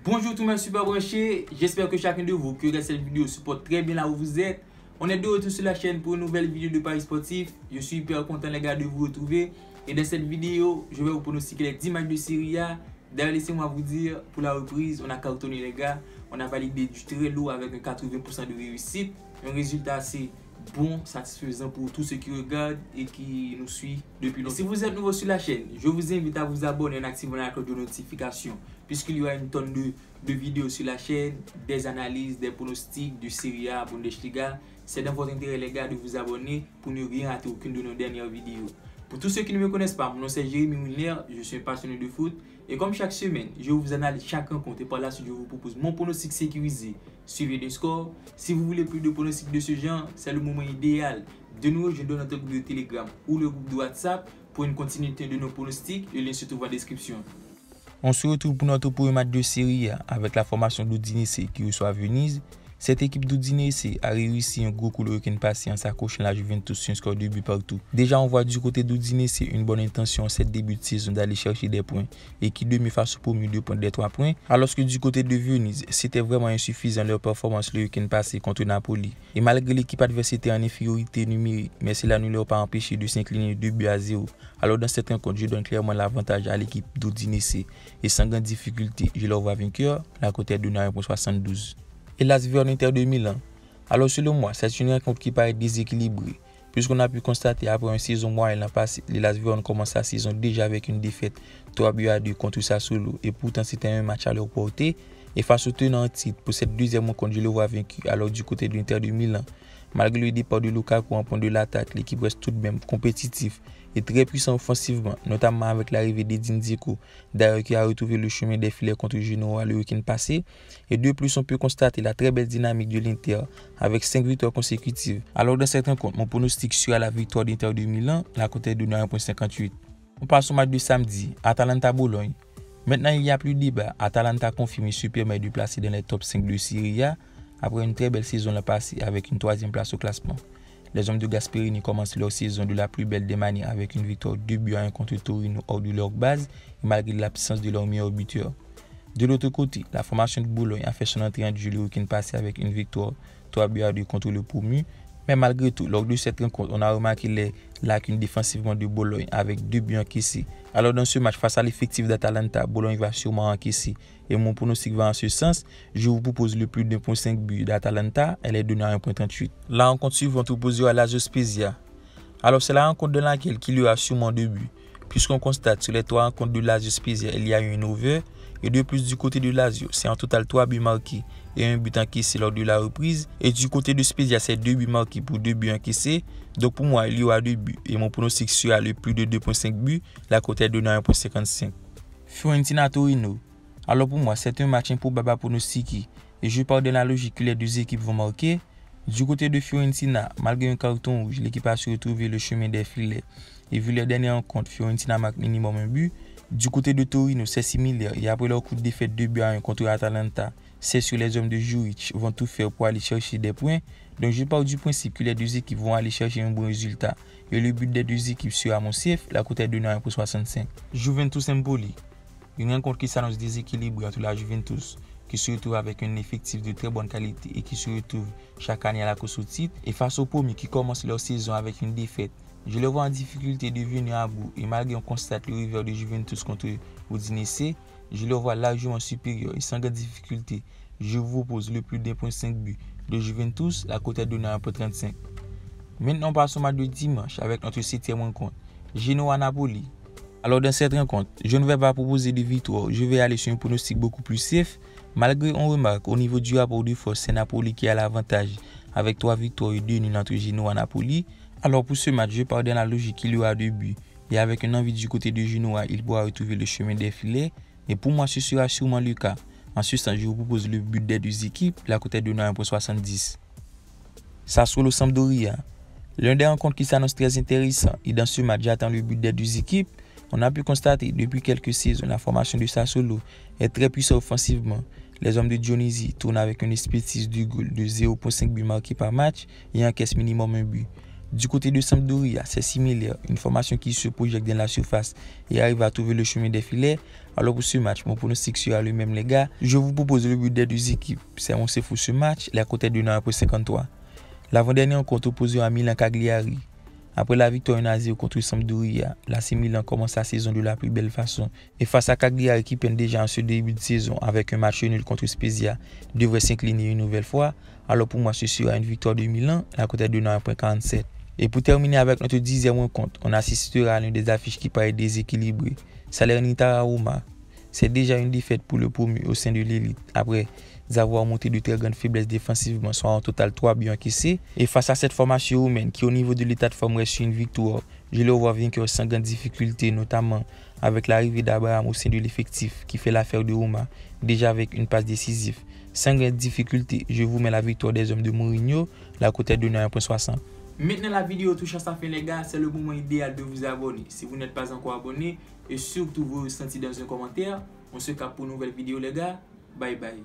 Bonjour tout le monde super branché, j'espère que chacun de vous qui regarde cette vidéo supporte très bien là où vous êtes. On est de retour sur la chaîne pour une nouvelle vidéo de Paris Sportif. Je suis hyper content les gars de vous retrouver. Et dans cette vidéo, je vais vous pronostiquer les 10 matchs de Serie A. D'ailleurs, laissez-moi vous dire, pour la reprise, on a cartonné les gars. On a validé du très lourd avec un 80% de réussite. Un résultat assez bon, satisfaisant pour tous ceux qui regardent et qui nous suivent depuis longtemps. Si vous êtes nouveau sur la chaîne, je vous invite à vous abonner en activant la cloche de notification, puisqu'il y aura une tonne de vidéos sur la chaîne, des analyses, des pronostics de Serie A, Bundesliga. C'est dans votre intérêt les gars de vous abonner pour ne rien rater aucune de nos dernières vidéos. Pour tous ceux qui ne me connaissent pas, mon nom c'est Jérémy Mounier, je suis un passionné de foot. Et comme chaque semaine, je vous analyse chaque rencontre et par la suite je vous propose mon pronostic sécurisé suivi des scores. Si vous voulez plus de pronostics de ce genre, c'est le moment idéal de nous rejoindre dans notre groupe de Telegram ou le groupe de WhatsApp pour une continuité de nos pronostics. Le lien se trouve en description. On se retrouve pour notre premier match de Serie A avec la formation d'Udinese qui reçoit Venise. Cette équipe d'Udinese a réussi un gros coup le week-end passé en s'accrochant la Juventus sur un score de but partout. Déjà, on voit du côté d'Udinese une bonne intention en cette début de saison d'aller chercher des points et qui demi face au premier 2 points des 3 points. Alors que du côté de Venise, c'était vraiment insuffisant leur performance le week-end passé contre Napoli. Et malgré l'équipe adverse était en infériorité numérique, mais cela ne leur a pas empêché de s'incliner 2-0. Alors dans cette rencontre, je donne clairement l'avantage à l'équipe d'Udinese et sans grande difficulté, je leur vois vainqueur. La cote est donnée à 1,72. Et Las Verona Inter de Milan. Alors selon moi, c'est une rencontre qui paraît déséquilibrée. Puisqu'on a pu constater après une saison moyenne l'an passé, les Las Verona commencent la saison déjà avec une défaite 3-2 contre Sassuolo. Et pourtant c'était un match à leur portée. Et face au tenant en titre, pour cette deuxième rencontre, je le vois vaincu. Alors du côté de l'Inter de Milan, malgré le départ de Lukaku en point de l'attaque, l'équipe reste tout de même compétitive et très puissant offensivement, notamment avec l'arrivée d'Edin Dzeko, d'ailleurs qui a retrouvé le chemin des filets contre Genoa le week-end passé. Et de plus, on peut constater la très belle dynamique de l'Inter avec 5 victoires consécutives. Alors dans cette rencontre, mon pronostic sur la victoire d'Inter de Milan, la cote est donnée à 1,58. On passe au match de samedi, Atalanta-Bologne. Maintenant, il n'y a plus de débat. Atalanta confirme superbe et placé dans les top 5 de Serie A après une très belle saison l'an passé avec une 3e place au classement. Les hommes de Gasperini commencent leur saison de la plus belle des manières avec une victoire 2-1 contre Torino hors de leur base et malgré l'absence de leur meilleur buteur. De l'autre côté, la formation de Bologne a fait son entrée en jeu le week-end passé avec une victoire 3-2 contre le promu. Mais malgré tout, lors de cette rencontre, on a remarqué les lacunes défensivement de Bologne avec 2 buts encaissés. Alors dans ce match, face à l'effectif d'Atalanta, Bologne va sûrement encaisser. Et mon pronostic va en ce sens. Je vous propose le plus d'1,5 but d'Atalanta. Elle est donnée à 1,38. La rencontre suivante opposée à Lazio Spezia. Alors c'est la rencontre de laquelle il y aura sûrement 2 buts. Puisqu'on constate sur les 3 rencontres de Lazio Spezia, il y a eu une over. Et de plus du côté de Lazio, c'est en total 3 buts marqués et 1 but encaissé lors de la reprise. Et du côté de Spezia, c'est 2 buts marqués pour 2 buts encaissés. Donc pour moi, il y aura 2 buts. Et mon pronostic sera le plus de 2,5 buts. La cote est donnée à 1,55. Fiorentina-Torino. Alors pour moi, c'est un match improbable à pronostiquer. Et je parle de la logique que les deux équipes vont marquer. Du côté de Fiorentina, malgré un carton rouge, l'équipe a su retrouver le chemin des filets. Et vu les dernières rencontres, Fiorentina marque minimum un but. Du côté de Torino, c'est similaire et après leur coup de défaite 2-1 contre Atalanta, c'est sur les hommes de Juric vont tout faire pour aller chercher des points. Donc je pars du principe que les deux équipes vont aller chercher un bon résultat. Et le but des deux équipes sera mon safe, la cote est donnée à 1,65. Juventus-Empoli, une rencontre qui s'annonce déséquilibrée entre la Juventus qui se retrouve avec un effectif de très bonne qualité et qui se retrouve chaque année à la course au titre, et face aux Pommes qui commencent leur saison avec une défaite. Je le vois en difficulté de venir à bout et malgré on constate le revers de Juventus contre Udinese, je le vois largement supérieur et sans grande difficulté. Je vous propose le plus d'1,5 but de Juventus, la cote est donnée à 1,35. Maintenant, on passe au match de dimanche avec notre 7e rencontre, Genoa-Napoli. Alors dans cette rencontre, je ne vais pas proposer de victoire, je vais aller sur un pronostic beaucoup plus safe. Malgré on remarque au niveau du rapport de force, c'est Napoli qui a l'avantage avec 3 victoires et 2 nuls entre Genoa et Napoli. Alors pour ce match, je pars dans la logique qu'il y aura 2 buts. Et avec une envie du côté de Genoa, il pourra retrouver le chemin des filets. Et pour moi, ce sera sûrement le cas. En ce sens, je vous propose le but des deux équipes. La cote est donnée à 1,70. Sassuolo-Sampdoria. L'un des rencontres qui s'annonce très intéressant. Et dans ce match, j'attends le but des deux équipes. On a pu constater depuis quelques saisons, la formation de Sassuolo est très puissante offensivement. Les hommes de Dionisi tournent avec une expertise du goal de 0,5 buts marqués par match et encaissent minimum un but. Du côté de Sampdoria, c'est similaire, une formation qui se projette dans la surface et arrive à trouver le chemin des filets. Alors pour ce match, mon pronostic sera le même les gars. Je vous propose le but des deux équipes. C'est on se fout ce match, la cote est de 1,53. L'avant-dernière rencontre opposée à Milan Cagliari. Après la victoire 1-0 contre Sampdoria, l'AC Milan commence la saison de la plus belle façon. Et face à Cagliari qui peine déjà en ce début de saison avec un match nul contre Spezia, devrait s'incliner une nouvelle fois. Alors pour moi, ce sera une victoire de Milan, la cote est de 1,47. Et pour terminer avec notre 10e rencontre, on assistera à l'une des affiches qui paraît déséquilibrée. Salernitana-Roma. C'est déjà une défaite pour le promu au sein de l'élite après avoir monté de très grandes faiblesses défensivement, soit en total 3 buts encaissés. Et face à cette formation roumaine qui au niveau de l'état de forme reste sur une victoire, je le vois vainqueur sans grande difficulté, notamment avec l'arrivée d'Abraham au sein de l'effectif qui fait l'affaire de Roma, déjà avec une passe décisive. Sans grande difficulté, je vous mets la victoire des hommes de Mourinho, la cote est de 1,60. Maintenant la vidéo touche à sa fin les gars, c'est le moment idéal de vous abonner si vous n'êtes pas encore abonné et surtout vous ressentez dans un commentaire. On se capte pour une nouvelle vidéo les gars. Bye bye.